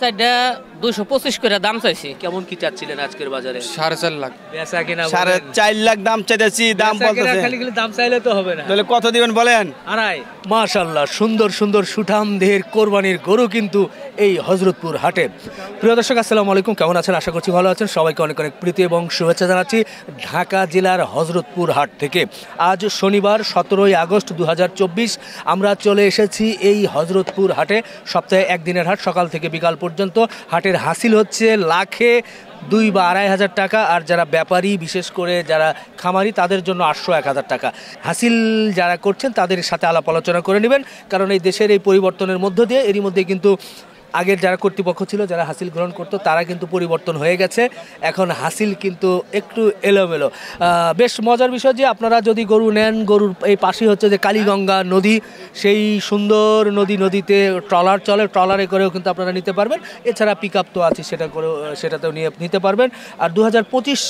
চারটা 225 করে দাম চাইছি। কেমন কি চাচ্ছিলেন আজকের বাজারে? 4.5 লাখ। বেচা কিনা 4.5 লাখ দাম চাইতেছি, দাম বলতেছে। খালি খালি দাম চাইলে তো হবে না। তাহলে কত দিবেন বলেন? আড়াই। মাশাআল্লাহ, সুন্দর সুন্দর সুঠাম দেহের কোরবানির গরু কিন্তু এই হযরতপুর হাটে। প্রিয় দর্শক, আসসালামু আলাইকুম। কেমন আছেন? আশা করছি ভালো আছেন। সবাইকে অনেক অনেক প্রীতি এবং শুভেচ্ছা জানাচ্ছি ঢাকা জেলার হযরতপুর হাট থেকে। আজ শনিবার 17 আগস্ট 2024 আমরা চলে এসেছি এই হযরতপুর হাটে। সপ্তাহে একদিনের হাট, সকাল থেকে বিকাল পর্যন্ত। হাটের হাসিল হচ্ছে লাখে 2 বা 2.5 টাকা, আর যারা ব্যাপারী বিশেষ করে যারা খামারি তাদের জন্য 800-1000 টাকা। হাসিল যারা করছেন তাদের সাথে আলাপ আলোচনা করে নেবেন, কারণ এই দেশের এই পরিবর্তনের মধ্য দিয়ে এরই মধ্যে কিন্তু আগের যারা কর্তৃপক্ষ ছিল, যারা হাসিল গ্রহণ করতো, তারা কিন্তু পরিবর্তন হয়ে গেছে। এখন হাসিল কিন্তু একটু এলোমেলো। বেশ মজার বিষয় যে আপনারা যদি গরু নেন, গরুর এই পাশেই হচ্ছে যে কালীগঙ্গা নদী, সেই সুন্দর নদীতে ট্রলার চলে, ট্রলারে করেও কিন্তু আপনারা নিতে পারবেন। এছাড়া পিক আপ তো আছে, সেটাতেও নিতে পারবেন। আর 2025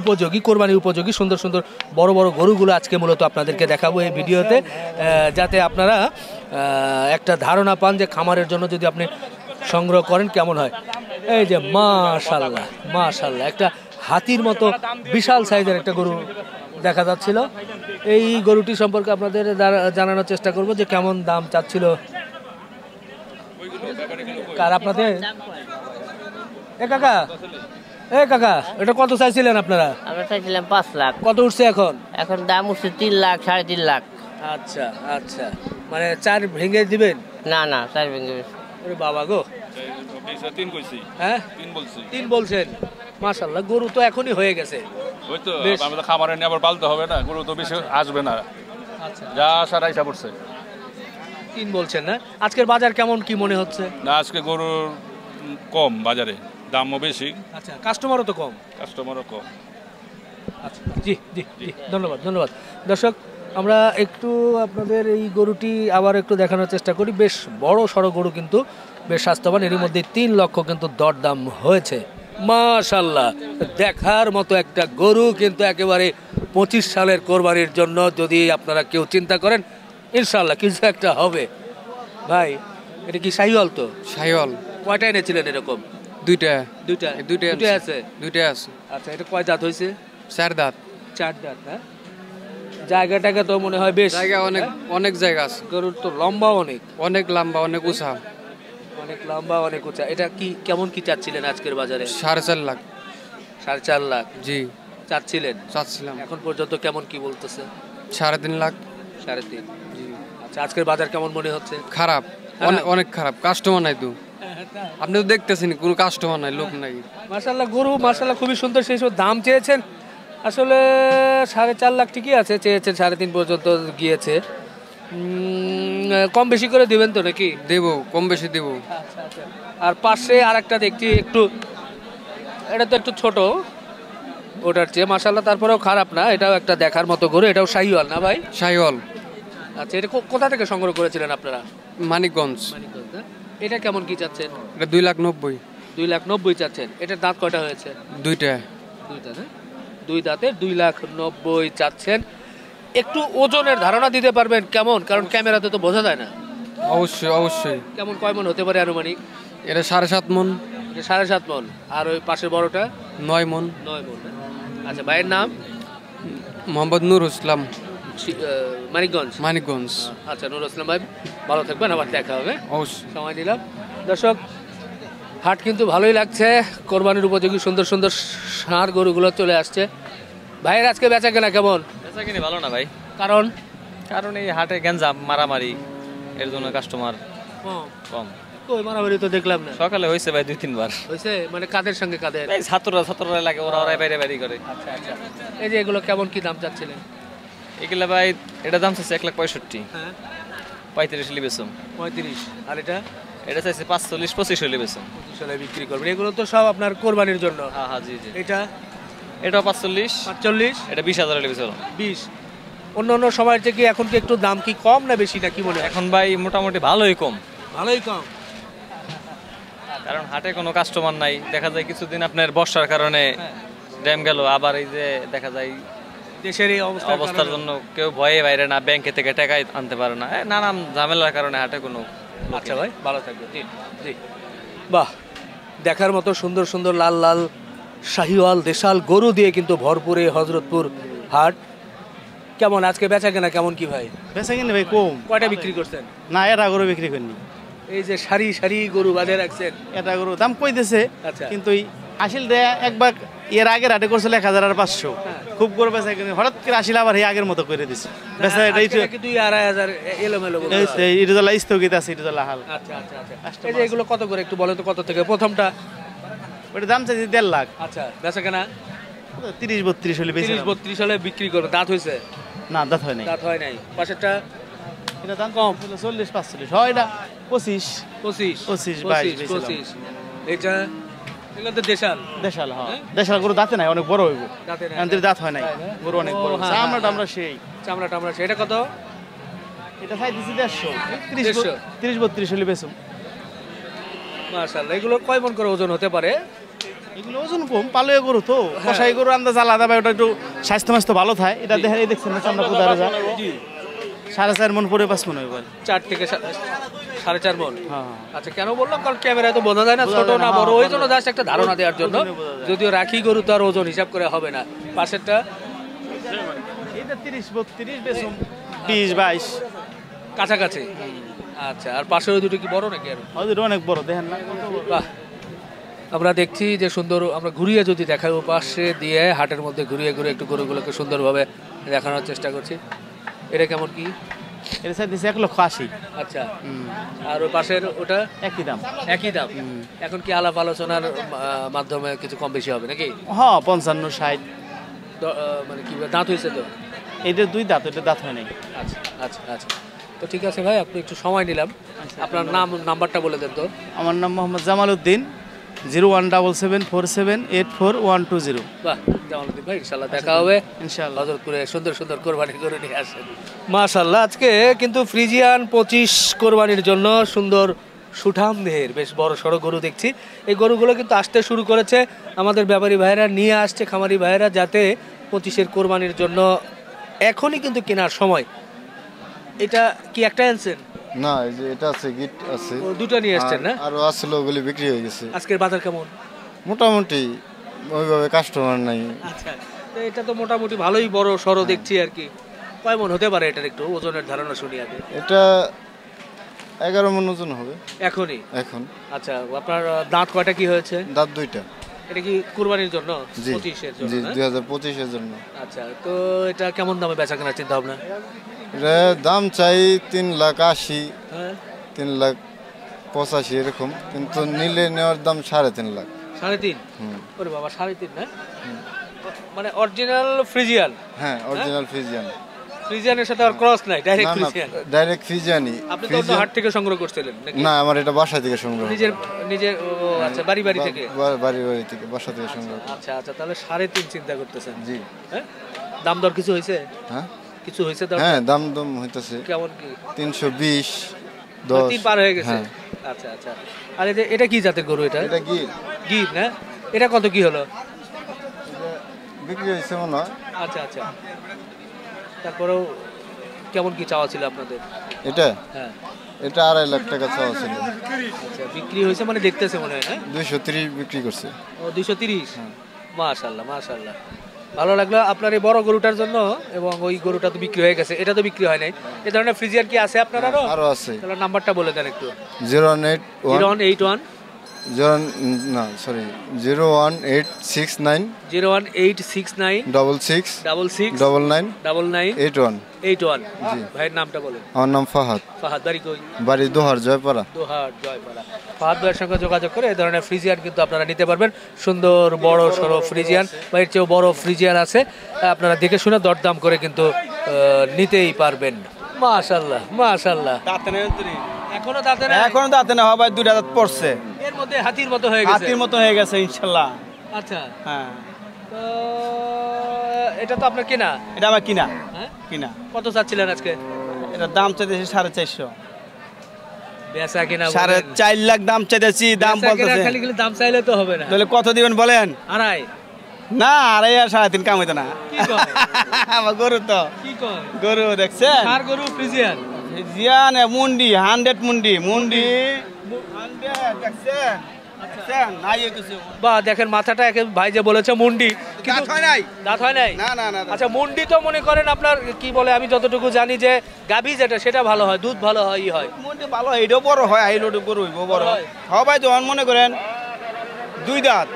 উপযোগী, কোরবানি উপযোগী সুন্দর সুন্দর বড় বড় গরুগুলো আজকে মূলত আপনাদেরকে দেখাবো এই ভিডিওতে, যাতে আপনারা একটা ধারণা পান যে খামারের জন্য যদি আপনি সংগ্রহ করেন কেমন হয়। এই যে মাশাআল্লাহ মাশাআল্লাহ, একটা হাতির মতো বিশাল সাইজের একটা গরু দেখা যাচ্ছিল। এই গরুটি সম্পর্কে আপনাদের জানানোর চেষ্টা করব যে কেমন দাম চাচ্ছিল কার আপনাদের। কাকা এটা কত চাইছিলেন আপনারা? আমরা চাইছিলাম 5 লাখ। কত উঠছে এখন? এখন দাম উঠছে 3 লাখ, 3.5 লাখ। আচ্ছা আচ্ছা, মানে 4 ভেঙে দিবেন? না 4 ভেঙে। ওরে বাবা গো, 3 কইছি। হ্যাঁ 3 বলছি। 3 বলছেন? মাশাআল্লাহ, গরু তো এখনই হয়ে গেছে। ওই তো আমরা তো খামারে নিয়ে আবার পালতে হবে না, গরু তো বেশি আসবে না। আচ্ছা, যা আসার আইসা পড়ছে। 3 বলছেন না? আজকের বাজার কেমন কি মনে হচ্ছে? না, আজকে গরুর কম বাজারে, দামও বেশি। আচ্ছা, কাস্টমারও তো কম? কাস্টমারও কম। আচ্ছা, জি জি জি, ধন্যবাদ ধন্যবাদ। দর্শক, আমরা একটু আপনাদের এই গরুটি আবার একটু দেখানোর চেষ্টা করি। বেশ বড় সড়ো গরু, কিন্তু বেশ স্বাস্থ্যবান। এরই মধ্যে 3 লক্ষ কিন্তু দরদাম হয়েছে। মাশাআল্লাহ, দেখার মতো একটা গরু, কিন্তু একেবারে 25 সালের কোরবানির জন্য যদি আপনারা কেউ চিন্তা করেন, ইনশাআল্লাহ কিছু একটা হবে। ভাই, এটা কি শাহিওয়াল? তো শাহিওয়াল। কয়টা এনেছিলেন এরকম? দুইটা আছে। আচ্ছা, এটা কয় দাঁত হয়েছে? 4 দাঁত। 4 দাঁত না? জায়গাটাকে তো মনে হয় বেশ জায়গা অনেক জায়গা আছে। গরুর তো লম্বা অনেক লম্বা, অনেক উঁচা। অনেক লম্বা, অনেক উঁচা। এটা কি কেমন কি চাচ্ছিলেন আজকের বাজারে? 4.5 লাখ। 4.5 লাখ জি চাচ্ছিলাম। এখন পর্যন্ত কেমন কি বলতেছে? 3.5 লাখ। 3.5। জি। আচ্ছা, আজকের বাজার কেমন মনে হচ্ছে? খারাপ, অনেক খারাপ। কাস্টমার নাই তো, আপনি তো দেখতেছেন কোনো কাস্টমার নাই, লোক নাই। মাশাআল্লাহ, গরু মাশাআল্লাহ খুবই সুন্দর। সেই সব দাম চেয়েছেন আসলে 4.5 লাখ, ঠিকই আছে। চেয়েছেন 3.5 পর্যন্ত গিয়েছে। কম বেশি করে দিবেন তো নাকি? দেবো, কম বেশি দেবো। আচ্ছা আচ্ছা। আর পাশে আরেকটা দেখছি, এটা তো একটু ছোট ওটার চেয়ে, মাশাআল্লাহ তারপরেও খারাপ না। এটাও একটা দেখার মতো গরু। এটাও শাহিওয়াল না ভাই? শাহিওয়াল। আচ্ছা, এটা কোথা থেকে সংগ্রহ করেছিলেন আপনারা? মানিকগঞ্জ। না? এটা কেমন কি চাচ্ছেন? এটা 2,90,000। 2,90,000 চাচ্ছেন। এটার দাঁত কয়টা হয়েছে? দুইটা না? 2 দাঁতে 2,90,000 চাচ্ছেন। একটু ওজনের ধারণা দিতে পারবেন কেমন? কারণ ক্যামেরাতে তো বোঝা যায় না। অবশ্যই। কেমন, কয় মন হতে পারে আনুমানিক? এটা 7.5 মন। এটা 7.5 মন। আর ওই পাশের বড়টা? 9 মন। 9 মন। আচ্ছা, ভাইয়ের নাম? মোহাম্মদ নুর ইসলাম, মানিকগঞ্জ। আচ্ছা, নুর ইসলাম ভাই, ভালো থাকবেন, আবার দেখা হবে। অবশ্যই। সময় দিলাম। দর্শক, হাট কিন্তু ভালোই লাগছে। কোরবানির উপযোগী সুন্দর সুন্দর ষাঁড় গরুগুলো চলে আসছে। ভাইয়ের আজকে বেচা কেনা কেমন? বেচা কিনে ভালো না ভাই। কারণ এই হাটে গ্যাঞ্জাম, মারামারি, এর জন্য কাস্টমার কম। কই মারামারি তো দেখলাম না। সকালে হয়েছে ভাই 2-3 বার। হয়েছে মানে কাদের সঙ্গে কাদের? এই ছাত্ররা লাগে, ওরা বাইরে করে। আচ্ছা আচ্ছা। এই যে এগুলো কেমন কি দাম চাচ্ছিলেন? এগুলা ভাই, এটা দাম চাইছে 1,65,000। হ্যাঁ, 35 হলে বেচুম। 35। আর এটা চাইছে 45-25 হলে বেচুম। 25 হলে বিক্রি করবেন। এগুলো তো সব আপনার কোরবানির জন্য? হ্যাঁ জি। এটাও 45। এটা 20,000 হলে বেচলাম। 20। অন্য সময়ের থেকে এখন কি একটু দাম কি কম না বেশি, না কি মনে হয়? এখন ভাই মোটামুটি ভালোই কম। কারণ হাটে কোনো কাস্টমার নাই। দেখা যায় কিছুদিন আপনার বর্ষার কারণে ড্যাম গেল, আবার এই যে দেখা যায় দেশের এই অবস্থার জন্য কেউ ভয়ে বাইরে না, ব্যাংকে থেকে টাকা আনতে পারে না, নানান ঝামেলার কারণে হাটে কোনো। আচ্ছা ভাই, ভালো থাকবে। জি জি। বাহ, দেখার মতো সুন্দর সুন্দর লাল লাল শাহিওয়াল দেশাল গরু দিয়ে কিন্তু ভরপুর এই হজরতপুর হাট। কেমন আজকে বেচা কেনা কেমন কি ভাই? বেচা কিনে ভাই কম। কয়টা বিক্রি করছেন? না, এটা গরু বিক্রি করিনি। এই যে সারি সারি গরু বাঁধে রাখছেন, এটা গরু দাম কইতেছে, আচ্ছা। কিন্তু আসিল দেয়া একবার এর আগের হাটে করছিল 1,000 আর 500, খুব গরু বেচা কিনে হঠাৎ করে আসিল আবার এই আগের মতো করে দিছে বেচা। এটাই আজকে নাকি 2,000-2,500 এলোমেলো বলতে হয়। এটা জলা স্থগিত আছে, এটা জলা হাল। আচ্ছা আচ্ছা আচ্ছা, এই যে এগুলো কত করে একটু বলো তো, কত থেকে প্রথমটা? ওটা দাম চাইছে 1.5 লাখ। আচ্ছা, বেচা কেনা 30-32 হলে বেশি। 30-32 হলে বিক্রি করবে। দাঁত হয়েছে? না, দাঁত হয় নাই। দাঁত হয় নাই। পাশেরটা এটা দাম কম, 40-45 হয়। এটা 25, 25, 22 25। এটা এগুলো তো দেশাল। দেশাল, হ্যাঁ দেশাল গরু দাঁতে নাই, অনেক বড় হইব। দাঁতে নাই। এমনি দাঁত হয় নাই, গরু অনেক বড়। ও, হ্যাঁ, আমরা হ্যাঁ, আমরা সেই চামড়া টামড়া এটা কত? এটা চাইতেছি 150, 150 30-32 হলে বেচুম। মাশাআল্লাহ, এগুলো কয় মণ করে ওজন হতে পারে? এগুলো ওজন কম, পালুয়া গরু তো, কষাই গরু আন্দাজ আলাদা ভাই। ওটা একটু স্বাস্থ্য মাস্থ্য ভালো থাকে। এটা দেখেন, এই দেখছেন না চামড়া কোদারে যায়। 4.5 মণ পরে 5 মণ হইব। 4 থেকে 4.5 মণ। হ্যাঁ, আচ্ছা, কেন বললাম, কারণ ক্যামেরায় তো বোঝা যায় না ছোট না বড়, ওই জন্য জাস্ট একটা ধারণা দেওয়ার জন্য। যদিও রাখি গরু তো আর ওজন হিসাব করে হবে না। পাশেরটা এটা 30-32 বেচুম, 20-22 কাছাকাছি। আচ্ছা, আর পাশের ওই দুটো কি বড় নাকি? আর ওদের অনেক বড়, দেখেন না। বাহ, আমরা দেখছি যে সুন্দর, আমরা ঘুরিয়ে যদি দেখাই ও পাশে দিয়ে হাটের মধ্যে ঘুরিয়ে ঘুরিয়ে একটু গরুগুলোকে সুন্দরভাবে দেখানোর চেষ্টা করছি। এটা কেমন কি? এটা চাইতেছি 1,80,000। আচ্ছা, আর ওই পাশের ওটা একই দাম। একই দাম। এখন কি আলাপ আলোচনার মাধ্যমে কিছু কম বেশি হবে নাকি? হ্যাঁ, 55-60। মানে কি দাঁত হয়েছে তো? এটা 2 দাঁত, এটা দাঁত হয় নাই। আচ্ছা আচ্ছা আচ্ছা, তো ঠিক আছে ভাই, আপনি একটু সময় নিলাম। আপনার নাম্বারটা বলে দেন তো। আমার নাম মোহাম্মদ জামাল উদ্দিন, 01774784120। বাহ, জামালউদ্দিন ভাই, ইনশাল্লাহ দেখা হবে ইনশাআল্লাহ। হযরতপুরে সুন্দর সুন্দর কোরবানি করে নিয়ে আসেন। মাশাআল্লাহ, আজকে কিন্তু ফ্রিজিয়ান 25 কোরবানির জন্য সুন্দর সুঠাম দেহের বেশ বড় সড়ো গরু দেখছি। এই গরুগুলো কিন্তু আসতে শুরু করেছে, আমাদের ব্যাপারী ভাইয়েরা নিয়ে আসছে, খামারি ভাইয়েরা, যাতে 25-এর কোরবানির জন্য এখনই কিন্তু কেনার সময়। এটা কি একটা আনছেন? না, এই যে এটা আছে, গিট আছে। ও, দুটো নিয়ে আসছেন না? আরো আসছিল, ওগুলি বিক্রি হয়ে গেছে। আজকের বাজার কেমন? মোটামুটি ওইভাবে কাস্টমার নাই। আচ্ছা, তো এটা তো মোটামুটি ভালোই বড় সড়ো দেখছি আর কি। কয় মণ হতে পারে এটার একটু ওজনের ধারণা শুনি আগে। এটা 11 মণ ওজন হবে এখনই? এখন। আচ্ছা, আপনার দাঁত কয়টা কি হয়েছে? দাঁত 2টা। এটা কি কুরবানির জন্য? জি 25-এর জন্য জি, না? 2025-এর জন্য। আচ্ছা, তো এটা কেমন দামে বেচা কেনার চিন্তা ভাবনা? এটা দাম চাই 3,80,000, হ্যাঁ, 3,85,000 এরকম, কিন্তু নিলে নেওয়ার দাম 3.5 লাখ। 3.5? হুম। ওরে বাবা, 3.5 না? মানে অরিজিনাল ফ্রিজিয়ান? হ্যাঁ, অরিজিনাল ফ্রিজিয়ান। ফ্রিজিয়ানের সাথে আর ক্রস নাই, ডাইরেক্ট না না, ফ্রিজিয়ান? ডাইরেক্ট ফ্রিজিয়ানই। আপনি তো অন্য হাট থেকে সংগ্রহ করছিলেন নাকি? না, আমার এটা বাসা থেকে সংগ্রহ। নিজের নিজের ও, আচ্ছা, বাড়ি থেকে? বাড়ি থেকে, বাসা থেকে সংগ্রহ। আচ্ছা আচ্ছা, তাহলে 3.5 চিন্তা করতেছেন? জি। হ্যাঁ, দাম দর কিছু হয়েছে? হ্যাঁ কিছু হয়েছে দাম? হ্যাঁ, দাম হইতেছে কেমন কি? 320, 3 পার হয়ে গেছে? হ্যাঁ। আচ্ছা আচ্ছা, আর এটা কি জাতের গরু? এটা এটা কি গির না? এটা কত কি হলো? বিক্রি হয়েছে মনে হয়। আচ্ছা আচ্ছা, তারপরেও কেমন কি চাওয়া ছিল আপনাদের? এটা হ্যাঁ, এটা 2.5 লাখ টাকা চাওয়া ছিল। আচ্ছা, বিক্রি হয়েছে মানে দেখতেছে মনে হয় না? 230 বিক্রি করছে। ও, 230? মাশাআল্লাহ মাশাআল্লাহ, ভালো লাগলো আপনার এই বড় গরুটার জন্য। এবং ওই গরুটা তো বিক্রি হয়ে গেছে, এটা তো বিক্রি হয় নাই। এই ধরনের ফ্রিজিয়ান কি আছে আপনার আরো? আরো আছে। তাহলে নাম্বারটা বলে দেন একটু। 018 01869 01869 66 66 99 99 81। 81। জি। ভাইয়ের নামটা বলেন। আমার নাম ফাহাদ, ফাহাদ, বাড়ি কই? বাড়ি দোহার, জয়পাড়া। দোহার, জয়পাড়া। ফাহাদ ভাইয়ের সঙ্গে যোগাযোগ করে এই ধরনের ফ্রিজিয়ান কিন্তু আপনারা নিতে পারবেন। সুন্দর বড় সড়ো ফ্রিজিয়ান বা এর চেয়েও বড় ফ্রিজিয়ান আছে, আপনারা দেখে শুনে দরদাম করে কিন্তু নিতেই পারবেন। মাশাআল্লাহ মাশাআল্লাহ, দাঁতে নেই উত্তরি। এখনো দাঁতে না? এখনো দাঁতে না, ভাই 2টা দাঁত পড়ছে। এর মধ্যে হাতির মতো হয়ে গেছে? হাতির মতো হয়ে গেছে ইনশাআল্লাহ। আচ্ছা, হ্যাঁ, তো এটা তো আপনার কেনা? এটা আমার কিনা। হ্যাঁ, কিনা। কত চাচ্ছিলেন আজকে? এটা দাম চাইতেছি 450। বেচা কিনা 4.5 লাখ দাম চাইতেছি, দাম বলতেছে। খালি খালি দাম চাইলে তো হবে না। তাহলে কত দিবেন বলেন? 2.5? না, 2.5 আর 3.5 কাম হইতো না। কি কয়? আমার গরু তো, কি কয়? গরু দেখছেন? আর গরু ফ্রিজিয়ান? জিয়ান মুন্ডি 100 মুন্ডি 100 দেখছেন? বা দেখেন মাথাটা একে ভাই যে বলেছে মুন্ডি, কিন্তু দাঁত হয় নাই। আচ্ছা, মুন্ডি তো মনে করেন আপনার কি বলে, আমি যতটুকু জানি যে গাভী যেটা সেটা ভালো হয়, দুধ ভালো হয়, হয় মুন্ডি ভালো হয়, এটাও বড় হয়, আইলোটা বড় হইব, বড় হয়। হ্যাঁ ভাই, যখন মনে করেন 2 দাঁত,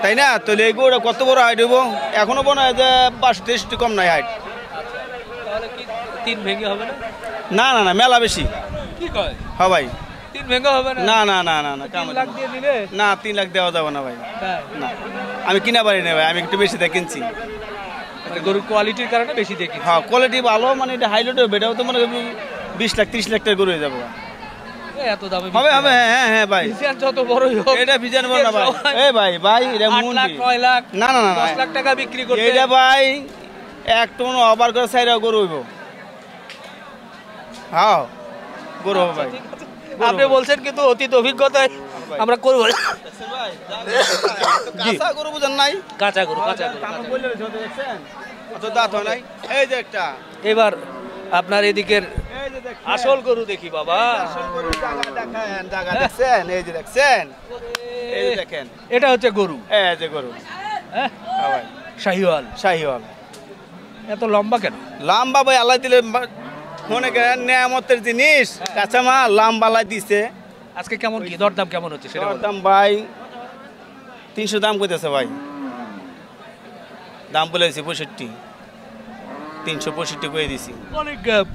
তাই না? তাহলে এই গরুটা কত বড় হাইট হইব? এখনো মনে হয় যে 5-30 কম নাই হাইট। তাহলে কি 3 ভেঙে হবে না? না না না, মেলা বেশি। কি কয়? হ্যাঁ ভাই, 3 ভেঙে হবে না? না না না না না, 3 লাখ দিয়ে দিলে? না, 3 লাখ দেওয়া যাবে না ভাই, হ্যাঁ, না। আমি কিনা পারি না ভাই, আমি একটু বেশি দিয়ে কিনছি। মানে গরুর কোয়ালিটির কারণে বেশি দেখি। হ্যাঁ, কোয়ালিটি ভালো, মানে এটা হাইলোড হবে, এটাও তো মনে করি 20 লাখ 30 লাখ টাকা গরু হয়ে যাবে। এত দামে হবে হবে, হ্যাঁ হ্যাঁ ভাই, ফিজিয়ান যত বড়ই হোক, এটা ফিজান বল না ভাই। এই ভাই ভাই, এটা 8 লাখ 9 লাখ, না না না 10 লাখ টাকা বিক্রি করতে, এটা ভাই 1 টন ওভার করে 4 গরু হইব। হ্যাঁ, গরু হবে ভাই। আপনি বলছেন কিন্তু অতীত অভিজ্ঞতায় আমরা করব। কাঁচা গরু বুঝেন নাই? কাঁচা গরু, কাঁচা গরু। আমি বললে দেখছেন, অত দাঁত হয় নাই। এই যে একটা, এবার আপনার এদিকের এই যে দেখেন আসল গরু দেখি বাবা। আসল গরু, জায়গা দেখেন, জায়গা দেখছেন, এই যে দেখছেন, এই যে দেখেন, এটা হচ্ছে গরু, এই যে গরু। হ্যাঁ হ্যাঁ ভাই, শাহিওয়াল। শাহিওয়াল। এত লম্বা কেন? লাম্বা ভাই আল্লাহ দিলে, মনে করেন নেয়ামতের জিনিস, কাঁচা মাল লাম্বা লাই দিছে। আজকে কেমন কি দরদাম কেমন হচ্ছে সেটা বলো। দাম ভাই 300 দাম কইতেছে ভাই, দাম বলেছি 65, 365 কয়ে দিছি। অনেক গ্যাপ।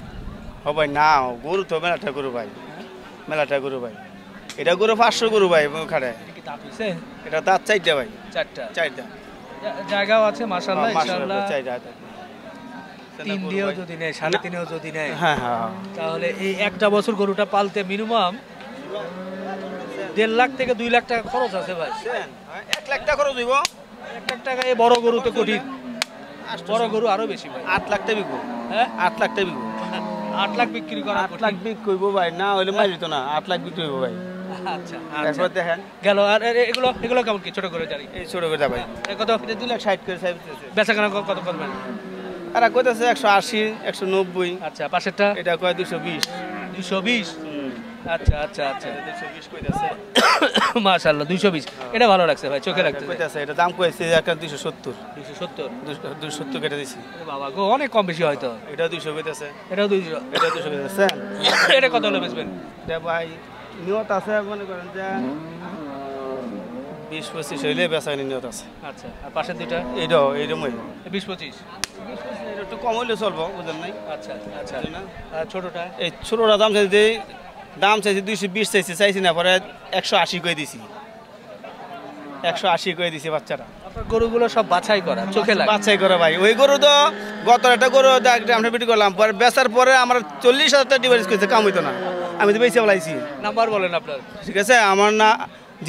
ও ভাই না, গরু তো মেলাটা গরু ভাই, মেলাটা গরু ভাই। এটা গরু 500 গরু ভাই খাড়ে। কি দাঁত হইছে? এটা দাঁত 4টা ভাই, 4টা। 4টা। জায়গাও আছে মাশাআল্লাহ, ইনশাআল্লাহ। 4টা। 3 দিয়েও যদি নেয়, 3.5 যদি নেয়, হ্যাঁ হ্যাঁ, তাহলে এই একটা বছর গরুটা পালতে মিনিমাম 1.5 লাখ থেকে 2 লাখ টাকা খরচ আছে ভাই। 1 লাখ টাকা খরচ হইব। 1 লাখ টাকা এই বড় গরু তো কঠিন, বড় গরু আরো বেশি ভাই। 8 লাখ টাকা বিকবো, হ্যাঁ 8 লাখ টাকা বিকবো। 8 লাখ বিক্রি করা 8 লাখ বিক কইবো ভাই, না হইলে মারি তো না। 8 লাখ বিক্রি হইব ভাই। আচ্ছা এরপর দেখেন গেল। আর এগুলো এগুলো কেমন কি ছোট করে জানি? এই ছোট কথা ভাই, কত? এটা 2 লাখ 60 করে চাইতেছে। বেচাকেনা কত করবেন? আর কইতাছে 180, 190। আচ্ছা, পাশেরটা এটা কয় 220। 220। আচ্ছা আচ্ছা আচ্ছা, 220 কইতাছে। মাশাআল্লাহ 220। এটা ভালো লাগছে ভাই, চোখে লাগছে। কইতাছে এটা দাম কইছে একটা 270। 270। 270 কেটে দিছি। বাবা গো, অনেক কম বেশি হয়তো। এটা 200 কইতাছে। এটাও 200। এটা 200 কইতাছে। এটা কত হলে বেচবেন? এটা ভাই নিয়ত আছে, মনে করেন যে 20-25 হইলে বেচাকেনা নিয়ত আছে। আচ্ছা, আর পাশের দুইটা? এইটাও এইরকমই 20-25। এটা একটু কম হইলে চলবো, বুঝেন নাই? আচ্ছা আচ্ছা। না, আর ছোটটা? এই ছোটটা দাম চাইছি 220 চাইছি না, পরে 180 কই দিছি। 180 কই দিছি বাচ্চাটা। আপনার গরুগুলো সব বাছাই করা, চোখে লাগে। বাছাই করে ভাই। ওই গরু তো গত একটা গরু আমরা বিক্রি করলাম, পরে বেচার পরে আমার 40,000 টাকা ডিভাইস করেছে, কাম হইতো না, আমি তো বেশি বলাইছি। নাম্বার বলেন আপনার। ঠিক আছে, আমার না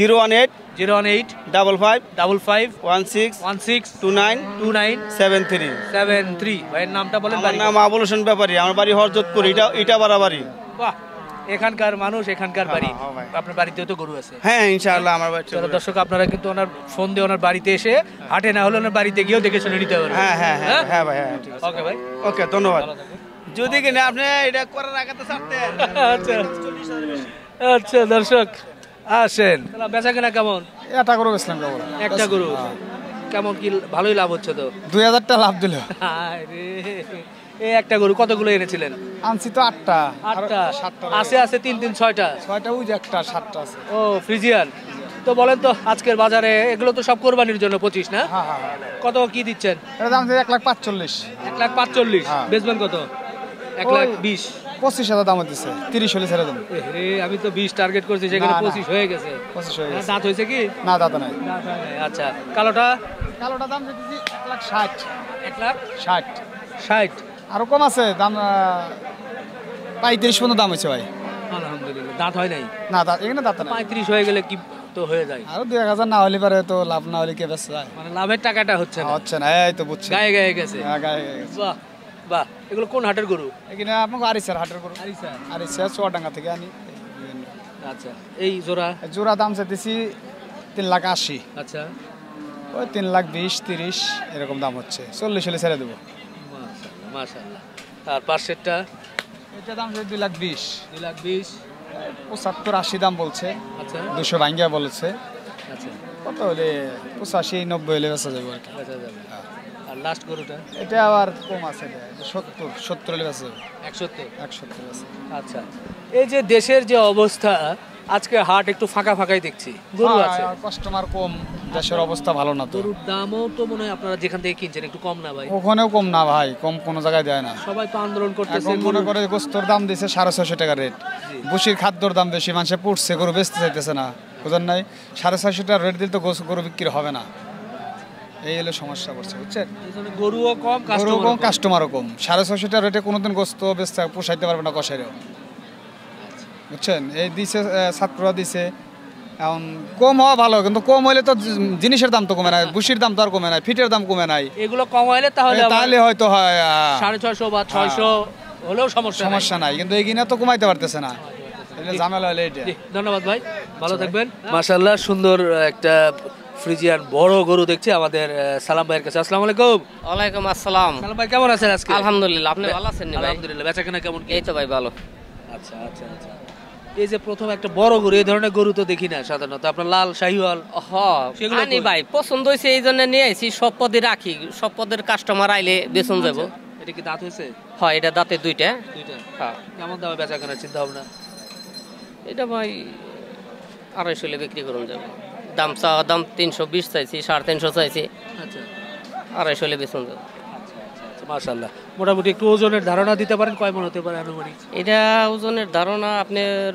018 018 55 55 16 16 29 29 73। 73। ভাইয়ের নামটা বলেন। আমার নাম আবুল হোসেন ব্যাপারী, আমার বাড়ি হরজতপুর, এটা বাড়াবাড়ি। বাহ, এখানকার মানুষ, এখানকার বাড়ি। হ্যাঁ ভাই। আপনার বাড়িতেও তো গরু আছে। হ্যাঁ ইনশাআল্লাহ আমার বাড়ি। চলো দর্শক, আপনারা কিন্তু ওনার ফোন দিয়ে ওনার বাড়িতে এসে, হাটে না হলে ওনার বাড়িতে গিয়েও দেখে শুনে নিতে পারবেন। হ্যাঁ হ্যাঁ হ্যাঁ হ্যাঁ ভাই, হ্যাঁ ঠিক আছে। ওকে ভাই, ওকে, ধন্যবাদ। যদি কিনা আপনি এটা করার আগে তো ছাড়তেন। আচ্ছা আচ্ছা দর্শক আসেন। বেচা কেনা কেমন? এটা করে বেচলাম কেবল একটা গরু কেমন কি ভালোই লাভ হচ্ছে তো? 2000 টাকা লাভ দিল। আরে এই একটা গরু কতগুলো এনেছিলেন? আনছি তো 8টা। 8টা আছে আছে 3 3 6টা। 6টা ওই যে একটা 7টা আছে। ও ফ্রিজিয়ান। তো বলেন তো, আজকের বাজারে এগুলো তো সব কোরবানির জন্য 25 না? হ্যাঁ হ্যাঁ। কত কি দিচ্ছেন? এর দাম 1,45,000। 1,45,000। হ্যাঁ। বেচবেন কত? 1,20,000। 25,000 দাম হচ্ছে, 30 হলে ছেড়ে দেবো। রে, আমি তো 20 টার্গেট করছি, সেখানে না, না। 25 হয়ে গেছে। 25 হয়ে গেছে। দাঁত হয়েছে কি? না দাদা নাই। দাঁত হয় নাই। আচ্ছা, কালোটা? কালোটা দাম দিতেছি 1,60,000। 1,60,000। 60। আরো কম আছে দাম, 35 পর্যন্ত দাম হয়েছে ভাই। আলহামদুলিল্লাহ, দাঁত হয় নাই। না দাদা, এখানে দাদা নাই। 35 হয়ে গেলে কি তো হয়ে যায়? আরো 2,000 না হলে পারে তো লাভ, না হলে কে বেচা যায়? মানে লাভের টাকাটা হচ্ছে না। হচ্ছে না, এই তো বুঝছি। গায়ে গায়ে গেছে। হ্যাঁ, গায়ে গায়ে গেছে। বাহ বাহ, এগুলো কোন হাটের গরু? এখানে আপনাকে আরিসার হাটের গরু। আরিসা চুয়াডাঙ্গা থেকে আনি। আচ্ছা, এই জোড়া? জোড়া দাম চাইতেছি 3,80,000। আচ্ছা, ওই 3,20,000 30 এরকম দাম হচ্ছে, 40 হলে ছেড়ে দেবো। মাশাআল্লাহ মাশাআল্লাহ। আর পাশেরটা? এটা দাম 2,20,000। 2,20,000। 75 80 দাম বলছে। আচ্ছা 200 ভাঙ্গিয়া বলেছে। আচ্ছা, কত হলে 85-90 হলে বেচা যাবে আর কি। বেচা যাবে। আর লাস্ট গরুটা এটা আবার কম আছে, এটা 70 হলে বেচা যাবে। 170। 170 বেচা। আচ্ছা, এই যে দেশের যে অবস্থা, আজকে হাট একটু ফাঁকা ফাঁকাই দেখছি, গরু আছে, কাস্টমার কম, দেশের অবস্থা ভালো না তো। গরুর দামও তো মনে হয় আপনারা যেখান থেকে কিনছেন একটু কম না ভাই? ওখানেও কম না ভাই, কম কোনো জায়গায় দেয় না। সবাই তো আন্দোলন করতেছে। এখন মনে করে গোস্তর দাম দিছে 650 টাকা রেট, বসির খাদ্যর দাম বেশি, মানুষে পড়ছে, গরু বেচতে চাইতেছে না, বুঝেন নাই? 650 টাকা রেট দিলে তো গরু বিক্রি হবে না, এই হলো সমস্যা করছে, বুঝছেন? গরুও কম, গরু কম, কাস্টমারও কম। 650 টাকা রেটে কোনোদিন গোস্ত বেচতে পোষাইতে পারবে না কষাইরেও, বুঝছেন? এই দিছে ছাত্ররা দিছে, এখন কম হওয়া ভালো, কিন্তু কম হইলে তো জিনিসের দাম তো কমে নাই, বুসির দাম তো আর কমে নাই, ফিটের দাম কমে নাই। এগুলো কম হইলে তাহলে হয়তো হয় 650 বা 600 হলেও সমস্যা নাই, কিন্তু এই কিনা তো কমাইতে পারতেছে না, এটা ঝামেলা হলে এটা। ধন্যবাদ ভাই, ভালো থাকবেন। মাশাআল্লাহ, সুন্দর একটা ফ্রিজিয়ান বড় গরু দেখছি আমাদের সালাম ভাইয়ের কাছে। আসসালামু আলাইকুম। ওয়ালাইকুম আসসালাম। সালাম ভাই, কেমন আছেন আজকে? আলহামদুলিল্লাহ, আপনি ভালো আছেন নি ভাই? আলহামদুলিল্লাহ। বেচা কেনা কেমন? এই তো ভাই ভালো। আচ্ছা আচ্ছা আচ্ছা। এই যে প্রথম একটা বড় গরু, এই ধরনের গরু তো দেখি না সাধারণত, আপনার লাল শাহিওয়াল সেগুলো আনি ভাই, পছন্দ হয়েছে এই জন্য নিয়ে আইছি, সব পদে রাখি, সব পদের কাস্টমার আইলে বেচন যাব। এটা কি দাঁত হয়েছে? হয়, এটা দাঁতে দুইটা। হ্যাঁ। কেমন দামে বেচা কেনার চিন্তা ভাবনা? এটা ভাই 250 হলে বিক্রি করুন যাবে। দাম দাম 320 চাইছি, 350 চাইছি, আচ্ছা 250 হলে বেচন যাবে। মাশাআল্লাহ। মোটামুটি একটু ওজনের ধারণা দিতে পারেন, কয় মণ হতে পারে আনুমানিক? এটা ওজনের ধারণা আপনার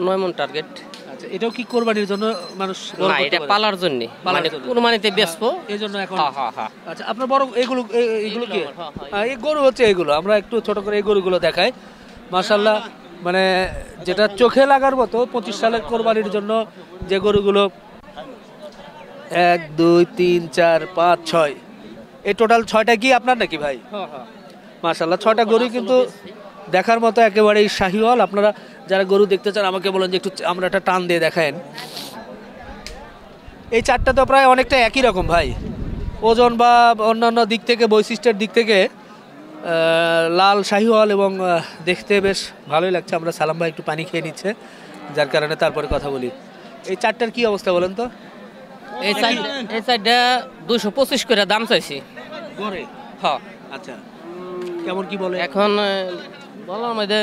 9 মণ টার্গেট। আচ্ছা, এটাও কি কোরবানির জন্য মানুষ? না, এটা পালার জন্য, মানে কুরবানিতে বেচবো এই জন্য এখন। হ্যাঁ। আচ্ছা, আপনার বড় এগুলো কি? এই গরু হচ্ছে এগুলো, আমরা একটু ছোট করে এই গরুগুলো দেখাই। মাশাআল্লাহ, মানে যেটা চোখে লাগার মতো 25 সালের কোরবানির জন্য যে গরুগুলো 1 2 3 4 5 6, এই টোটাল 6টা কি আপনার নাকি ভাই? মাশাআল্লাহ, 6টা গরু কিন্তু দেখার মতো, একেবারেই শাহিওয়াল। আপনারা যারা গরু দেখতে চান আমাকে বলেন যে একটু আমরা একটা টান দিয়ে দেখায়েন। এই 4টা তো প্রায় অনেকটা একই রকম ভাই, ওজন বা অন্যান্য দিক থেকে, বৈশিষ্ট্যের দিক থেকে। লাল শাহিওয়াল এবং দেখতে বেশ ভালোই লাগছে। আমরা সালাম ভাই একটু পানি খেয়ে নিচ্ছে, যার কারণে তারপরে কথা বলি। এই 4টার কি অবস্থা বলেন তো? এই সাইডটা 225 করে দাম চাইছি। হ্যাঁ। আচ্ছা, কেমন কি বলে এখন? বলার মধ্যে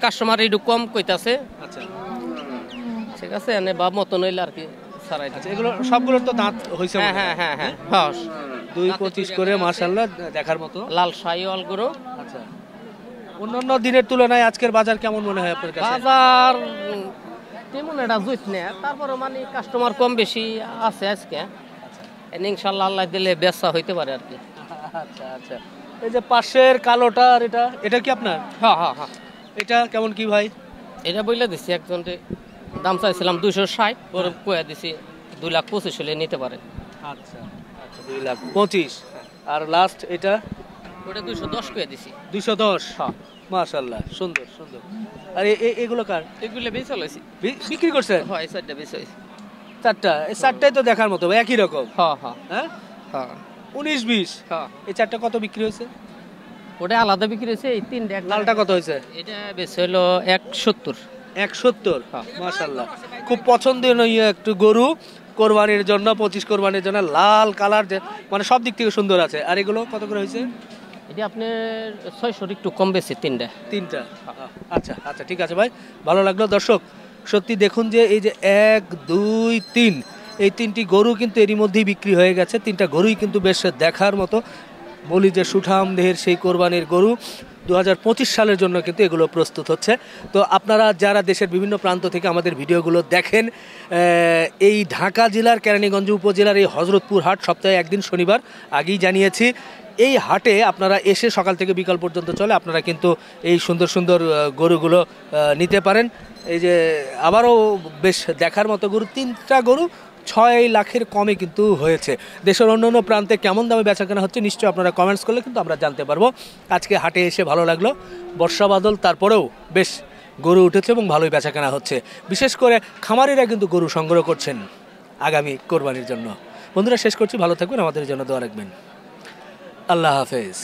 কাস্টমার একটু কম কইতাছে। আচ্ছা ঠিক আছে, এনে বাপ মতন হইলে আর কি ছাড়াই। আচ্ছা, এগুলো সবগুলোর তো দাঁত হয়েছে? হ্যাঁ। 2-25 করে, মাশাআল্লাহ, দেখার মতো লাল শাহিওয়াল গরু। আচ্ছা, অন্যান্য দিনের তুলনায় আজকের বাজার কেমন মনে হয় আপনার কাছে? বাজার তেমন এটা জুইত না, তারপরে মানে কাস্টমার কম বেশি আছে আজকে। ইনশাআল্লাহ আল্লাহ দিলে বেচা হইতে পারে আর কি। আচ্ছা আচ্ছা। এই যে পাশের কালোটা, আর এটা কি আপনার? হ্যাঁ। এটা কেমন কি ভাই? এটা বইলে দিছি, একজন দাম চাইছিলাম 260, পরে কয়ে দিছি 225 হলে নিতে পারে। আচ্ছা আচ্ছা, 225। আর লাস্ট এটা? ওটা 210 কয়ে দিছি। 210? হ্যাঁ। মাশাআল্লাহ, সুন্দর সুন্দর। আর এগুলো কার? এগুলো বেচা লইছি, বিক্রি করছেন? হয়, এই সাইডটা বেচা হইছে। 4টা? এই 4টাই তো দেখার মতো, একই রকম। হ্যাঁ 19-20? এই 4টা কত বিক্রি হয়েছে? ওটা আলাদা বিক্রি হয়েছে। এই 3টা। লালটা কত হয়েছে? এটা বেচা হলো 170। 170? মাশাআল্লাহ, খুব পছন্দনীয় একটু গরু কোরবানির জন্য, 25 কোরবানির জন্য। লাল কালার, মানে সব দিক থেকে সুন্দর আছে। আর এগুলো কত করে হয়েছে? এটা আপনার 600 একটু কম বেশি, 3টা। আচ্ছা আচ্ছা, ঠিক আছে ভাই, ভালো লাগলো। দর্শক, সত্যি দেখুন যে এই যে 1 2 3, এই 3টি গরু কিন্তু এরই মধ্যেই বিক্রি হয়ে গেছে। 3টা গরুই কিন্তু বেশ দেখার মতো। বলি যে সুঠাম দেহের সেই কোরবানির গরু 2025 সালের জন্য কিন্তু এগুলো প্রস্তুত হচ্ছে। তো আপনারা যারা দেশের বিভিন্ন প্রান্ত থেকে আমাদের ভিডিওগুলো দেখেন, এই ঢাকা জেলার কেরানীগঞ্জ উপজেলার এই হজরতপুর হাট সপ্তাহে একদিন শনিবার, আগেই জানিয়েছি। এই হাটে আপনারা এসে সকাল থেকে বিকাল পর্যন্ত চলে, আপনারা কিন্তু এই সুন্দর সুন্দর গরুগুলো নিতে পারেন। এই যে আবারও বেশ দেখার মতো গরু, 3টা গরু 6 লাখের কমে কিন্তু হয়েছে। দেশের অন্যান্য প্রান্তে কেমন দামে বেচাকেনা হচ্ছে নিশ্চয়ই আপনারা কমেন্টস করলে কিন্তু আমরা জানতে পারবো। আজকে হাটে এসে ভালো লাগলো, বর্ষা বাদল, তারপরেও বেশ গরু উঠেছে এবং ভালোই বেচাকেনা হচ্ছে। বিশেষ করে খামারিরা কিন্তু গরু সংগ্রহ করছেন আগামী কোরবানির জন্য। বন্ধুরা, শেষ করছি, ভালো থাকবেন, আমাদের জন্য দোয়া রাখবেন। আল্লাহ হাফেজ।